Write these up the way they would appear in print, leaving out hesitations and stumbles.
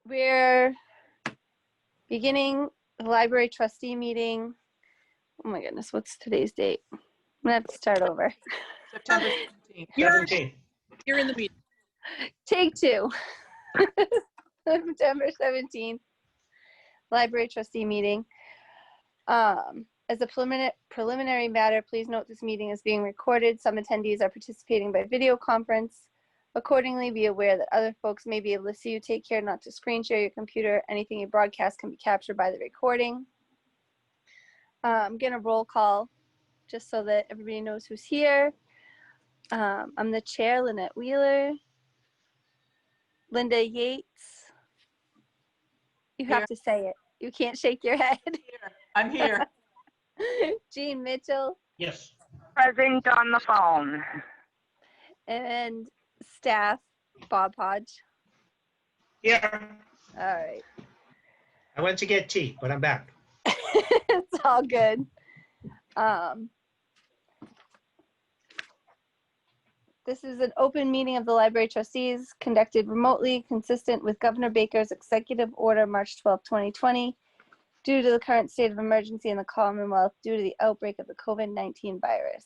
We're beginning the library trustee meeting. Oh my goodness, what's today's date? I'm gonna have to start over. September 17th. You're in the meeting. Take two. September 17th, library trustee meeting. As a preliminary matter, please note this meeting is being recorded. Some attendees are participating by video conference. Accordingly, be aware that other folks may be able to see you. Take care not to screen share your computer. Anything you broadcast can be captured by the recording. I'm gonna roll call just so that everybody knows who's here. I'm the chair, Lynette Wheeler. Linda Yates. You have to say it. You can't shake your head. I'm here. Jean Mitchell. Yes. Present on the phone. And staff, Bob Hodge. Yeah. All right. I went to get tea, but I'm back. It's all good. This is an open meeting of the library trustees conducted remotely, consistent with Governor Baker's executive order March 12, 2020, due to the current state of emergency in the Commonwealth due to the outbreak of the COVID-19 virus.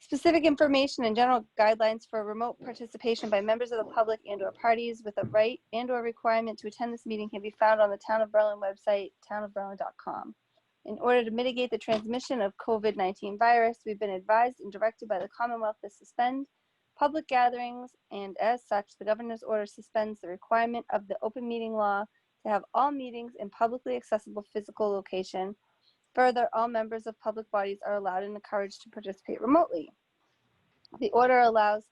Specific information and general guidelines for remote participation by members of the public and/or parties with a right and/or requirement to attend this meeting can be found on the Town of Berlin website, townofberlin.com. In order to mitigate the transmission of COVID-19 virus, we've been advised and directed by the Commonwealth to suspend public gatherings, and as such, the governor's order suspends the requirement of the open meeting law to have all meetings in publicly accessible physical location. Further, all members of public bodies are allowed and encouraged to participate remotely. The order allows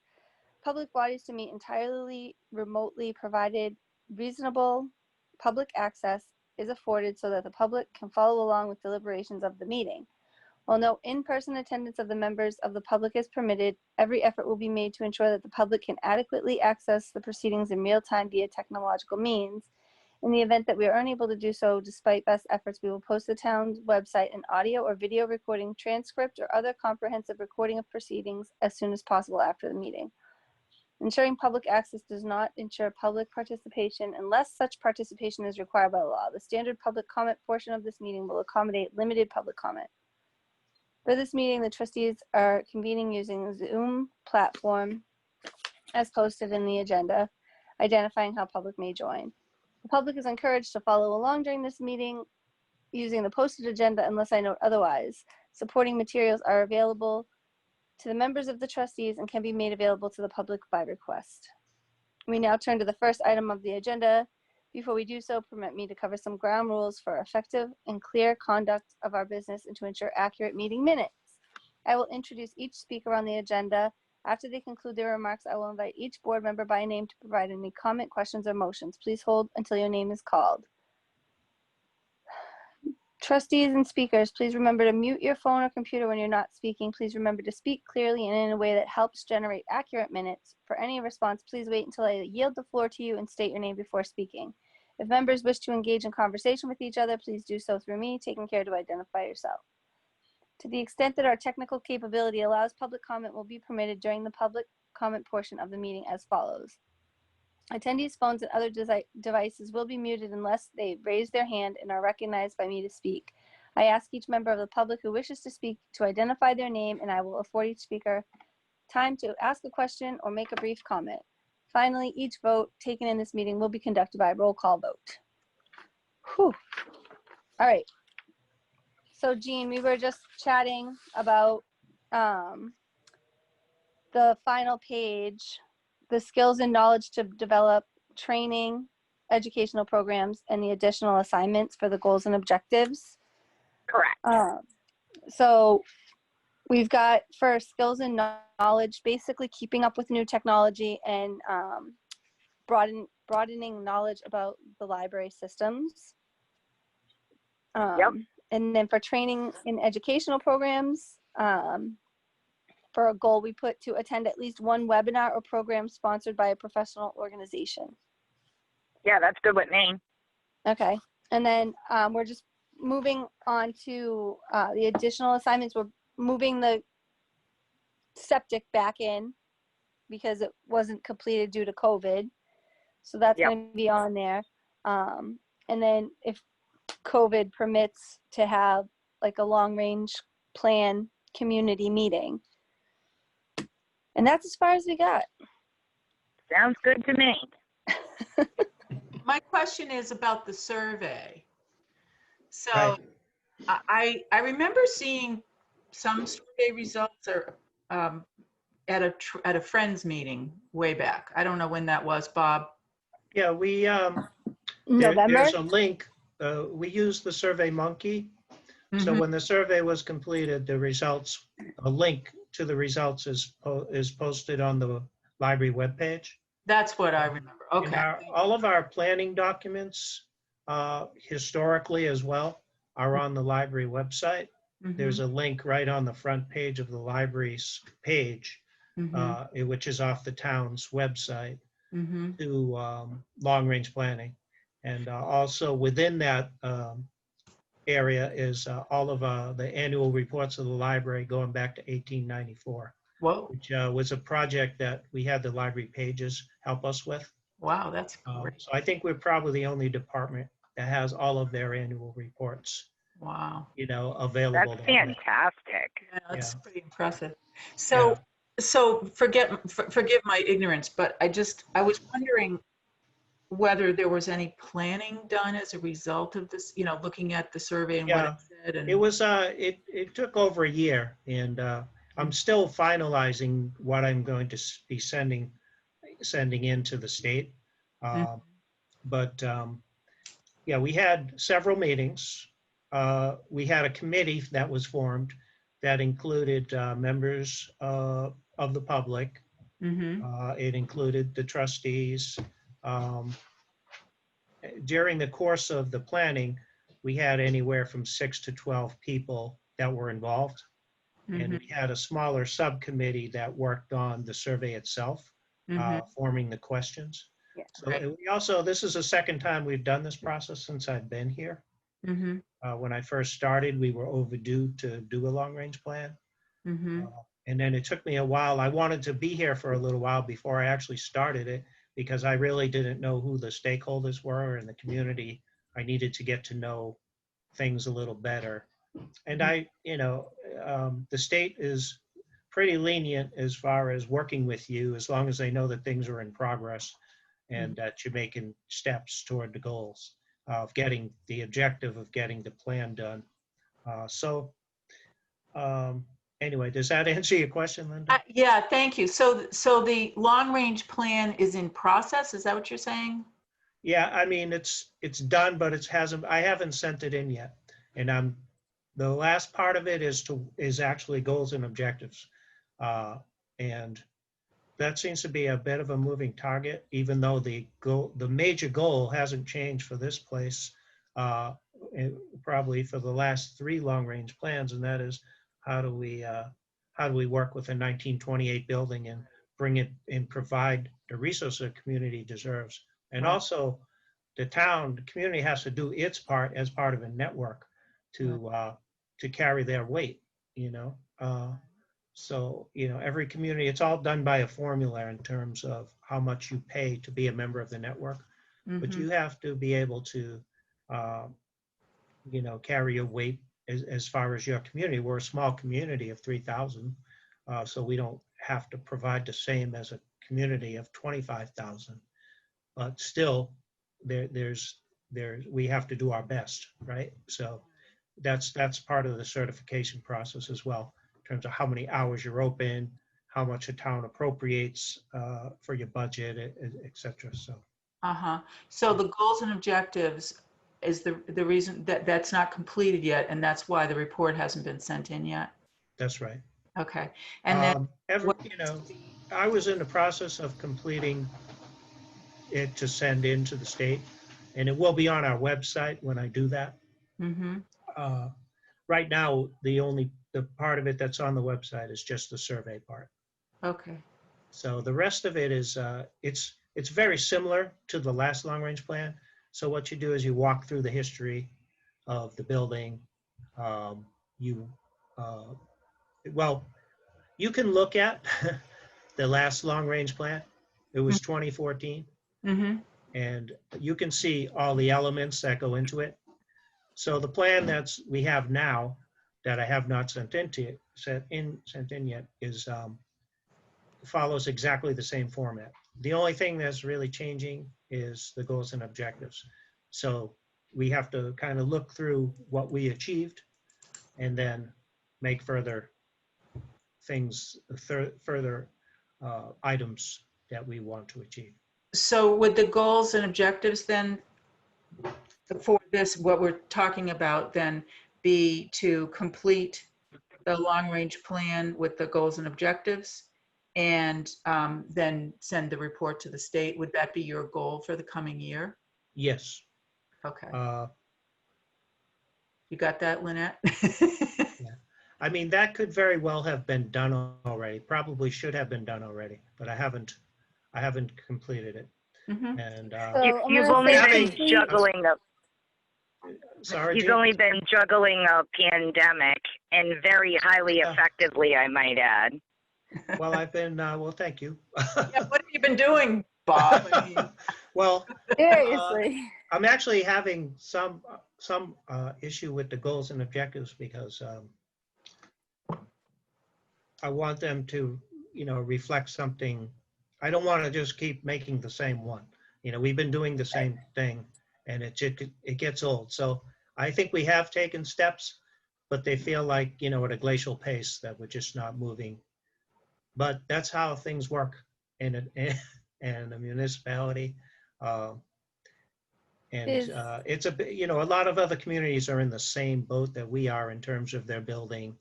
public bodies to meet entirely remotely, provided reasonable public access is afforded so that the public can follow along with deliberations of the meeting. While no in-person attendance of the members of the public is permitted, every effort will be made to ensure that the public can adequately access the proceedings in real time via technological means. In the event that we are unable to do so, despite best efforts, we will post the town's website an audio or video recording, transcript, or other comprehensive recording of proceedings as soon as possible after the meeting. Ensuring public access does not ensure public participation unless such participation is required by law. The standard public comment portion of this meeting will accommodate limited public comment. For this meeting, the trustees are convening using the Zoom platform as posted in the agenda, identifying how public may join. The public is encouraged to follow along during this meeting using the posted agenda unless I note otherwise. Supporting materials are available to the members of the trustees and can be made available to the public by request. We now turn to the first item of the agenda. Before we do so, permit me to cover some ground rules for effective and clear conduct of our business and to ensure accurate meeting minutes. I will introduce each speaker on the agenda. After they conclude their remarks, I will invite each board member by name to provide any comment, questions, or motions. Please hold until your name is called. Trustees and speakers, please remember to mute your phone or computer when you're not speaking. Please remember to speak clearly and in a way that helps generate accurate minutes. For any response, please wait until I yield the floor to you and state your name before speaking. If members wish to engage in conversation with each other, please do so through me, taking care to identify yourself. To the extent that our technical capability allows, public comment will be permitted during the public comment portion of the meeting as follows. Attendees' phones and other devices will be muted unless they raise their hand and are recognized by me to speak. I ask each member of the public who wishes to speak to identify their name, and I will afford each speaker time to ask a question or make a brief comment. Finally, each vote taken in this meeting will be conducted by a roll call vote. Whew. All right. So Jean, we were just chatting about the final page, the skills and knowledge to develop training, educational programs, and the additional assignments for the goals and objectives. Correct. So we've got for skills and knowledge, basically keeping up with new technology and broadening knowledge about the library systems. Yep. And then for training in educational programs, for a goal, we put to attend at least one webinar or program sponsored by a professional organization. Yeah, that's good with me. Okay. And then we're just moving on to the additional assignments. We're moving the septic back in because it wasn't completed due to COVID. So that's Yep. going to be on there. And then if COVID permits to have like a long range plan community meeting. And that's as far as we got. Sounds good to me. My question is about the survey. So Right. I remember seeing some survey results or at a friends meeting way back. I don't know when that was, Bob. Yeah, November. there's a link. We use the Survey Monkey. So Mhm. when the survey was completed, the results, a link to the results is posted on the library webpage. That's what I remember. And Okay. all of our planning documents, historically as well, are on the library website. There's Mhm. a link right on the front page of the library's page, Mhm. which is off the town's website, Mhm. to long-range planning. And also within that area is all of the annual reports of the library going back to 1894, Whoa. which was a project that we had the library pages help us with. Wow, that's great. So I think we're probably the only department that has all of their annual reports, Wow. available That's that way. fantastic. Yeah, that's Yeah. pretty impressive. Yeah. So forgive my ignorance, but I was wondering whether there was any planning done as a result of this, looking at the survey and what it Yeah. said. It And was, it took over a year, and I'm still finalizing what I'm going to be sending in to the state. Mhm. But yeah, we had several meetings. We had a committee that was formed that included members of the public. Mhm. It included the trustees. Um, During the course of the planning, we had anywhere from 6 to 12 people that were involved. And Mhm. we had a smaller subcommittee that worked on the survey itself, Mhm. forming the questions. Yeah. So Right. we also, this is the second time we've done this process since I've been here. Mhm. When I first started, we were overdue to do a long-range plan. Mhm. And then it took me a while. I wanted to be here for a little while before I actually started it, because I really didn't know who the stakeholders were in the community. I needed to get to know things a little better. And the state is pretty lenient as far as working with you, as long as they know that things are in progress and that you're making steps toward the goals of getting the objective of getting the plan done. So anyway, does that answer your question, Linda? Yeah, thank you. So the long range plan is in process. Is that what you're saying? Yeah, I mean, it's done, but I haven't sent it in yet. And the last part of it is actually goals and objectives. And that seems to be a bit of a moving target, even though the major goal hasn't changed for this place, uh, probably for the last 3 long-range plans, and that is how do we work with a 1928 building and bring it and provide the resource the community deserves. And Right. also, the community has to do its part as part of a network to carry their weight, you know. So, every community, it's all done by a formula in terms of how much you pay to be a member of the network. But Mhm. you have to be able to, uh, carry your weight as far as your community. We're a small community of 3,000, so we don't have to provide the same as a community of 25,000. But still, we have to do our best, right? So that's part of the certification process as well, in terms of how many hours you're open, how much a town appropriates for your budget, et cetera. So Uh-huh. So the goals and objectives is the reason that that's not completed yet, and that's why the report hasn't been sent in yet. that's right. Okay. And then Every, what? I was in the process of completing it to send in to the state, and it will be on our website when I do that. Mm-hmm. Uh, right now, the part of it that's on the website is just the survey part. Okay. So the rest of it is, it's very similar to the last long-range plan. So what you do is you walk through the history of the building. Um, you, uh, well, you can look at the last long-range plan. It was 2014. Mm-hmm. And you can see all the elements that go into it. So the plan we have now that I have not sent in yet is follows exactly the same format. The only thing that's really changing is the goals and objectives. So we have to kind of look through what we achieved and then make further things, further items that we want to achieve. So would the goals and objectives then for this, what we're talking about then, be to complete the long-range plan with the goals and objectives and then send the report to the state? Would that be your goal for the coming year? Yes. Okay. Uh, You got that, Lynette? I mean, that could very well have been done already, probably should have been done already, but I haven't completed it. Mhm. And So I'm You've gonna only say been complete- juggling a sorry, He's Jean? only been juggling a pandemic, and very highly Yeah. effectively, I might add. Well, I've been, well, thank you. Yeah, what have you been doing, Bob? I mean, Well, Seriously. I'm actually having some issue with the goals and objectives because I want them to, reflect something. I don't want to just keep making the same one. We've been doing the same thing and it gets old. So I think we have taken steps, but they feel like, at a glacial pace that we're just not moving. But that's how things work in a municipality. Is- It's a lot of other communities are in the same boat that we are in terms of their building.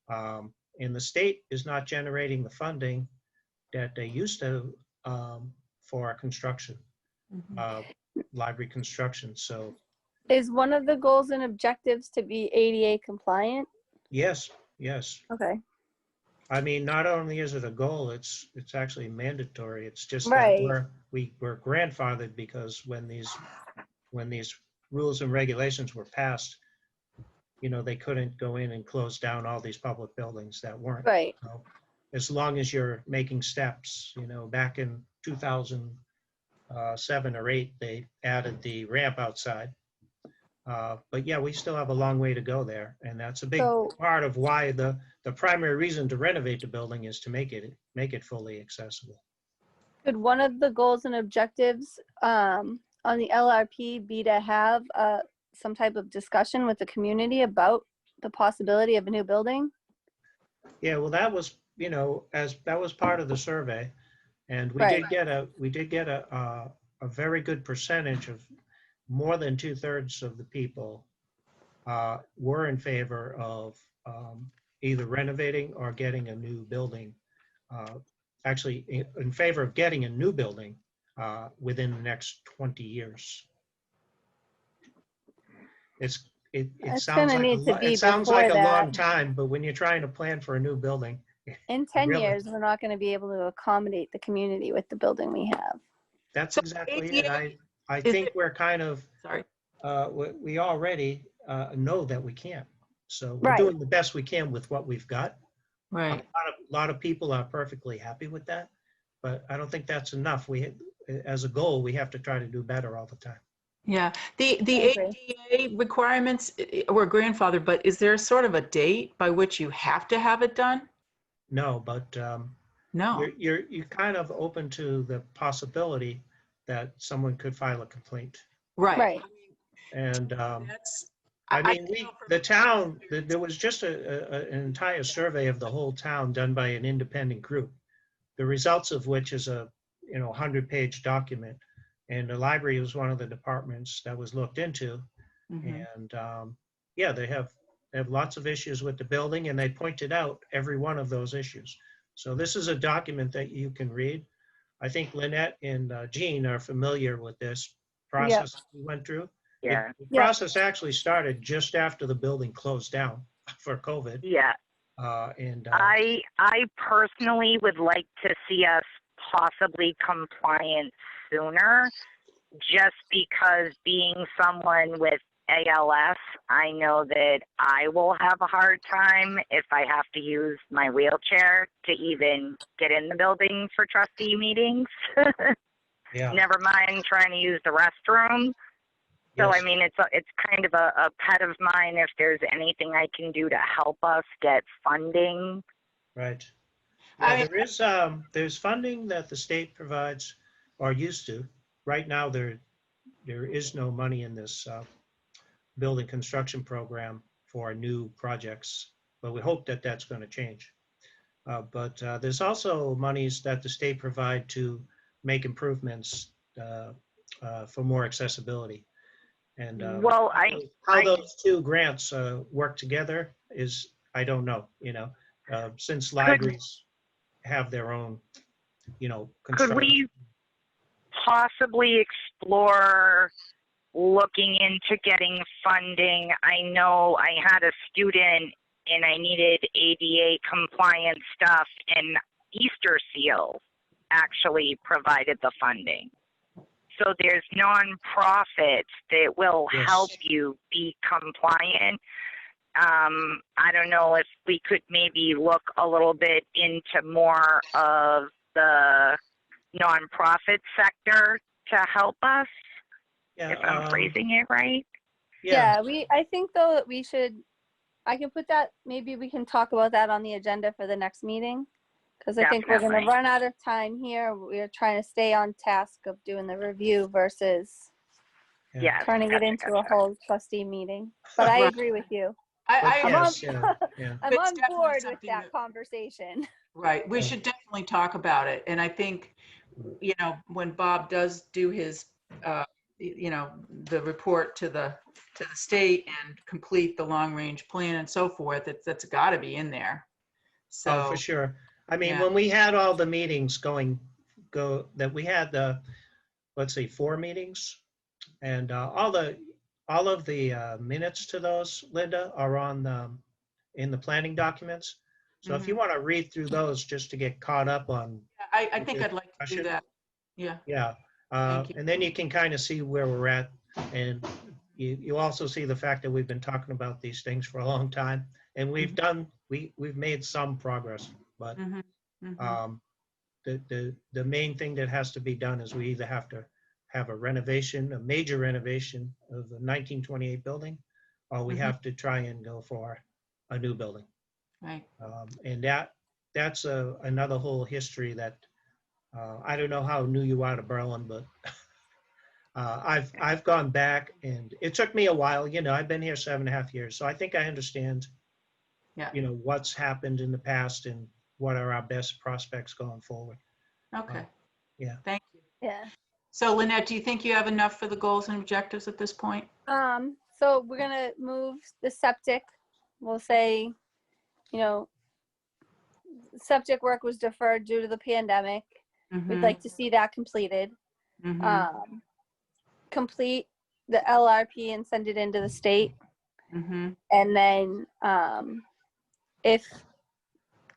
And the state is not generating the funding that they used to for construction, library construction. So Is one of the goals and objectives to be ADA compliant? yes. Okay. I mean, not only is it a goal, it's actually mandatory. It's just Right. that we're grandfathered because when these rules and regulations were passed, they couldn't go in and close down all these public buildings that weren't. Right. So, as long as you're making steps, back in 2007 or 8, they added the ramp outside. But yeah, we still have a long way to go there. And that's a big So- part of why the primary reason to renovate the building is to make it fully accessible. Could one of the goals and objectives on the LRP be to have some type of discussion with the community about the possibility of a new building? Yeah, well, that was, that was part of the survey. And we Right. did get a very good percentage of more than 2/3 of the people were in favor of either renovating or getting a new building. Actually, in favor of getting a new building within the next 20 years. It It's sounds gonna like need to be it sounds before like a long that. time, but when you're trying to plan for a new building, In 10 Really? years, we're not going to be able to accommodate the community with the building we have. that's So exactly it. ADA I is think it- we're kind of Sorry. we already know that we can't. So we're Right. doing the best we can with what we've got. Right. A lot of people are perfectly happy with that, but I don't think that's enough. As a goal, we have to try to do better all the time. Yeah. The I agree. ADA requirements were grandfathered, but is there sort of a date by which you have to have it done? No, but No. you're kind of open to the possibility that someone could file a complaint. Right. Right. And That's, I mean, know from- the town, there was just an entire survey of the whole town done by an independent group. The results of which is a 100-page document. And the library was one of the departments that was looked into. Mhm. And yeah, they have lots of issues with the building, and they pointed out every one of those issues. So this is a document that you can read. I think Lynette and Jean are familiar with this process we went through. Yeah. The process actually started just after the building closed down for COVID. Yeah. And I personally would like to see us possibly compliant sooner, just because being someone with ALS, I know that I will have a hard time if I have to use my wheelchair to even get in the building for trustee meetings. Yeah. Never mind trying to use the restroom. So, Yes. I mean, it's kind of a pet of mine if there's anything I can do to help us get funding. Right. I Yeah, mean- there's funding that the state provides or used to. Right now, there is no money in this building construction program for new projects, but we hope that that's going to change. But there's also monies that the state provide to make improvements for more accessibility. And Well, how I those two grants work together is, I don't know, since libraries have their own, could construction. we possibly explore looking into getting funding? I know I had a student and I needed ADA compliant stuff, and Easter Seal actually provided the funding. So there's nonprofits that will Yes. help you be compliant. I don't know if we could maybe look a little bit into more of the nonprofit sector to help us, Yeah, if I'm phrasing it right. yeah, I think though that we should, I can put that, maybe we can talk about that on the agenda for the next meeting. Because I think we're going to Definitely. run out of time here. We're trying to stay on task of doing the review versus yeah. Yes. turning it gotcha, into a gotcha. whole trustee meeting. But I Right. agree with you. But I I'm yes, on, yeah. I'm It's on definitely board with something that that- conversation. Right, we Yeah. should definitely talk about it, and I think, when Bob does do his, the report to the state and complete the long-range plan and so forth, that's gotta be in there. Oh, for So, sure. I mean, yeah. when we had all the meetings that we had let's see, 4 meetings, and all of the minutes to those, Linda, are in the planning documents. So if you want to read through those just to get caught up on, I think I'd like to do Discussion? that. Yeah, yeah, Thank you. and then you can kind of see where we're at, and you also see the fact that we've been talking about these things for a long time, and we've made some progress, but Mhm, mhm. the main thing that has to be done is we either have to have a major renovation of the 1928 building, or we Mhm. have to try and go for a new building. Right, And that's another whole history that I don't know how new you are to Berlin, but I've gone back, and it took me a while. I've been here 7.5 years, so I think I understand. Yeah. What's happened in the past and what are our best prospects going forward. okay. Yeah. Thank you. Yeah. So Lynette, do you think you have enough for the goals and objectives at this point? So we're going to move the septic. We'll say, septic work was deferred due to the pandemic. We'd like to see that completed. Mhm, Complete the LRP and send it into the state. mhm. And then if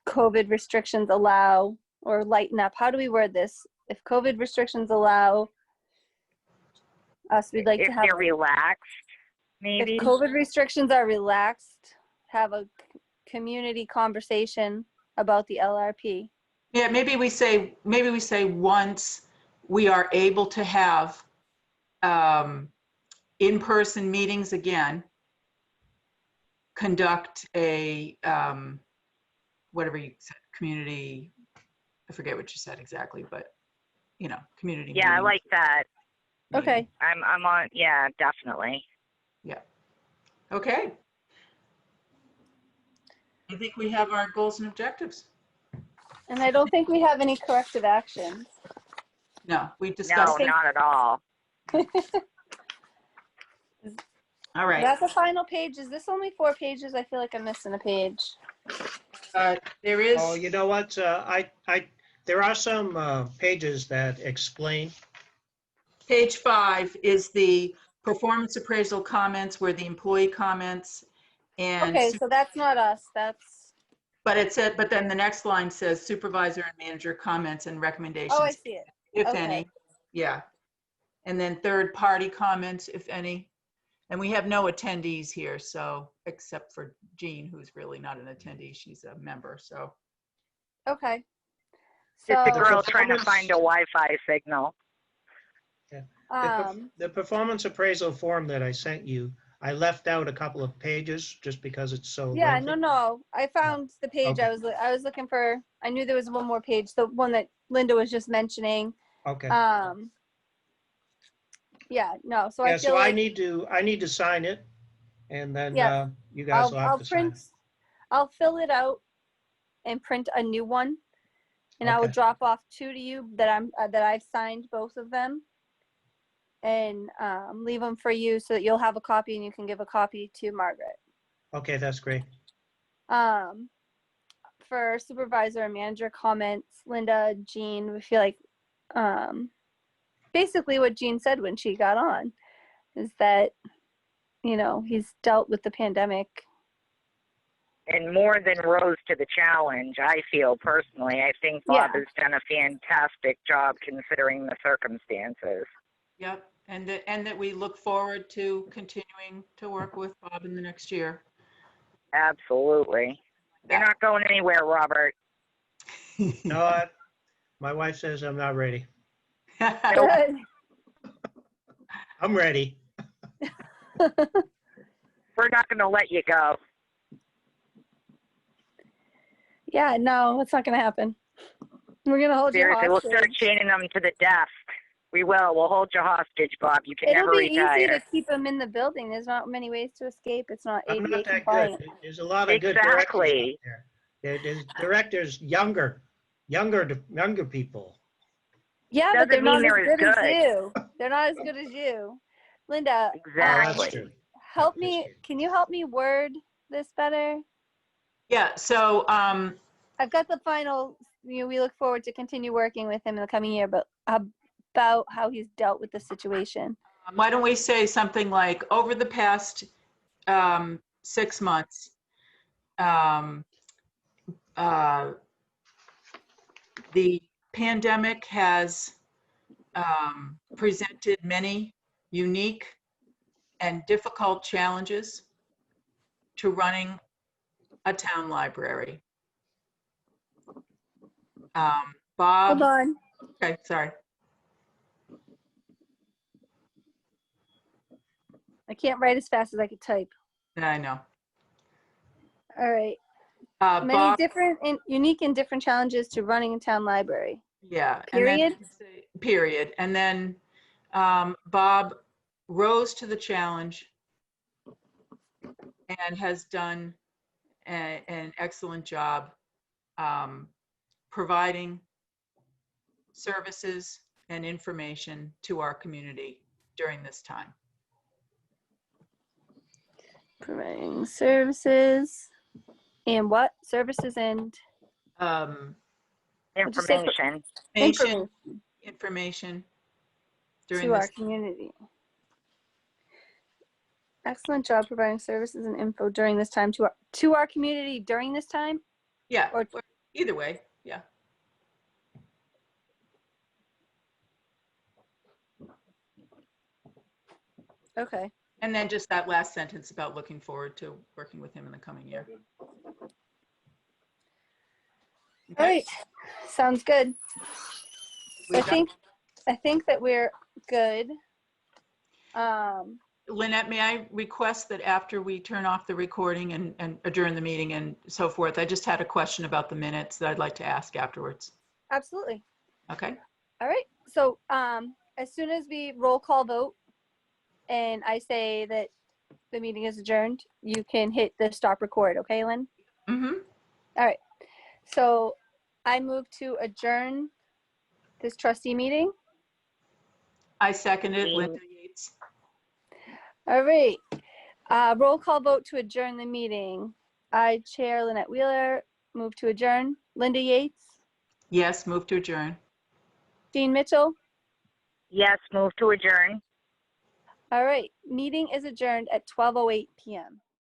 COVID restrictions allow or lighten up, how do we word this? If COVID restrictions allow us, we'd like If to have, they're relaxed, maybe. if COVID restrictions are relaxed, have a community conversation about the LRP. Yeah, maybe we say once we are able to have in-person meetings again, conduct a, whatever you said, community, I forget what you said exactly, but, community Yeah, I meeting. like that. Okay. I'm on. Yeah, definitely. Yeah. Okay. I think we have our goals and objectives. And I don't think we have any corrective actions. No, we No, discussed it. not at all. All right. That's the final page. Is this only 4 pages? I feel like I'm missing a page. There is. Oh, you know what? There are some pages that explain. Page 5 is the performance appraisal comments where the employee comments and. Okay, so that's not us. That's. But then the next line says supervisor and manager comments and recommendations. Oh, I see it. If Okay. any. Yeah. And then third party comments, if any. And we have no attendees here, so, except for Jean, who's really not an attendee, she's a member, so. Okay. It's the So girl trying to performance- find a Wi-Fi signal. The performance appraisal form that I sent you, I left out a couple of pages just because it's so Yeah, lengthy. no. I found the page. Okay. I was looking for, I knew there was one more page, the one that Linda was just mentioning. Okay. Yeah, no, so I Yeah, feel so I like, need to sign it, and then Yes. you guys will have I'll to sign print, it. I'll fill it out and print a new one. And I will Okay. drop off two to you that I've signed both of them. And leave them for you so that you'll have a copy and you can give a copy to Margaret. Okay, that's great. For supervisor and manager comments, Linda, Jean, we feel like basically what Jean said when she got on is that, he's dealt with the pandemic. And more than rose to the challenge, I feel personally. I think Bob Yeah. has done a fantastic job considering the circumstances. Yep, and that we look forward to continuing to work with Bob in the next year. Absolutely. You're not going anywhere, Robert. No, my wife says I'm not ready. Good. I'm ready. We're not going to let you go. Yeah, no, it's not going to happen. We're going to hold you Seriously, we'll hostage. start chaining them to the desk. We will. We'll hold you hostage, Bob. You can It'll never be easy retire. to keep them in the building. There's not many ways to escape. It's not I'm ADA not that compliant. good. There's a lot of good directors out Exactly. there. There's directors, younger people. Yeah, but Doesn't they're not mean as they're as good as good. you. They're not as good as you. Linda, Oh, that's Exactly. true. help No, just me. kidding. Can you help me word this better? Yeah, so I've got the final, we look forward to continue working with him in the coming year, but about how he's dealt with the situation. why don't we say something like, over the past 6 months, the pandemic has presented many unique and difficult challenges to running a town library. Bob, Hold on. okay, sorry. I can't write as fast as I could type. I know. All right. Many Bob, different and unique and different challenges to running a town library. yeah. Period? And then, period. And then Bob rose to the challenge and has done an excellent job providing services and information to our community during this time. Providing services and what? Services and just say Information. information during to our this. community. Excellent job providing services and info during this time to our community during this time. Yeah, Or either way, yeah. okay. And then just that last sentence about looking forward to working with him in the coming year. All right. Sounds good. We I got- think that we're good. Lynette, may I request that after we turn off the recording and adjourn the meeting and so forth, I just had a question about the minutes that I'd like to ask afterwards. Absolutely. Okay? All right. So as soon as we roll call vote and I say that the meeting is adjourned, you can hit the stop record. Okay, Lynn? Mm-hmm. All right. So I move to adjourn this trustee meeting. I second it, Linda Yates. All right. Roll call vote to adjourn the meeting. I, Chair Lynette Wheeler, move to adjourn. Linda Yates, Yes, move to adjourn. Jean Mitchell. Yes, move to adjourn. All right. Meeting is adjourned at 12:08 p.m.